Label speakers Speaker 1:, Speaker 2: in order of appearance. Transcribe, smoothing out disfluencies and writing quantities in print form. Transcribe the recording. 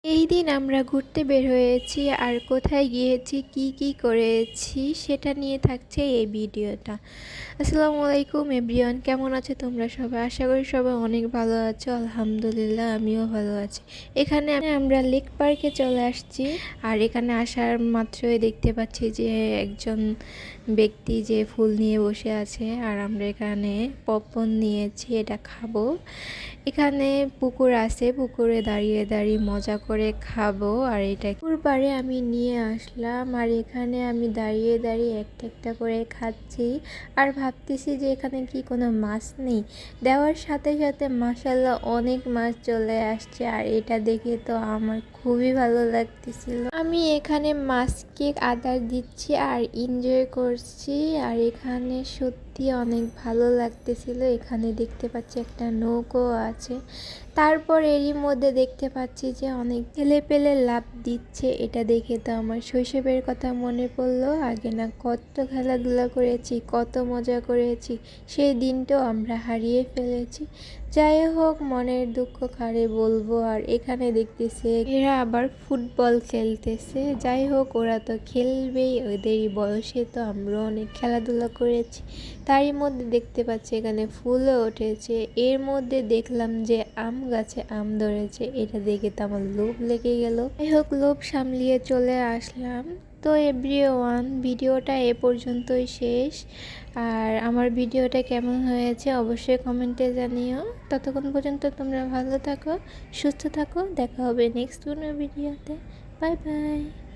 Speaker 1: এই দিন আমরা ঘুরতে বের হয়েছি আর কোথায় গিয়েছি কি কি করেছি সেটা নিয়ে থাকছে এই ভিডিওটা। আসসালামু আলাইকুম এভরিওয়ান, কেমন আছো তোমরা সবাই? আশা করি সবাই অনেক ভালো আছো। আলহামদুলিল্লাহ আমিও ভালো আছি। এখানে আমরা লেক পার্কে চলে আসছি আর এখানে আসার মাত্রই দেখতে পাচ্ছি যে একজন ব্যক্তি যে ফুল নিয়ে বসে আছে আর আমরা এখানে পপকর্ন নিয়েছি, এটা খাবো। এখানে পুকুর আছে, পুকুরে দাঁড়িয়ে দাঁড়িয়ে মজা করে খাবো। আর এটা পুকুর পাড়ে আমি নিয়ে আসলাম আর এখানে আমি দাঁড়িয়ে দাঁড়িয়ে একটা একটা করে খাচ্ছি আর ভাবতেছি যে এখানে কি কোনো মাছ নেই। দেওয়ার সাথে সাথে মাশাআল্লাহ অনেক মাছ চলে আসছে আর এটা দেখে তো আমার খুবই ভালো লাগতেছিল। আমি এখানে মাছকে আদার দিচ্ছি আর এনজয় করছি আর এখানে সত্যি অনেক ভালো লাগতেছিল। এখানে দেখতে পাচ্ছি একটা নৌকো আছে, তারপর এরই মধ্যে দেখতে পাচ্ছি যে অনেক ছেলে পেলে লাফ দিচ্ছে। এটা দেখে তো আমার শৈশবের কথা মনে পড়লো। আগে না কত খেলাধুলা করেছি, কত মজা করেছি, সেই দিনটাও আমরা হারিয়ে ফেলেছি। যাই হোক, মনের দুঃখ কারে বলবো। আর এখানে দেখতেছে এরা আবার ফুটবল খেলতেছে। যাই হোক, ওরা তো খেলবেই, ওদেরই বয়সে তো আমরা অনেক খেলাধুলা করেছি। তারই মধ্যে দেখতে পাচ্ছি এখানে ফুলও উঠেছে। এর মধ্যে দেখলাম যে আম গাছে আম ধরেছে, এটা দেখে তো আমার লোভ লেগে গেল। যাই হোক, লোভ সামলিয়ে চলে আসলাম। তো এভরিওয়ান, ভিডিওটা এ পর্যন্তই শেষ। আর আমার ভিডিওটা কেমন হয়েছে অবশ্যই কমেন্টে জানিও। ততক্ষণ পর্যন্ত তোমরা ভালো থাকো, সুস্থ থাকো। দেখা হবে নেক্সট কোনো ভিডিওতে। Bye bye.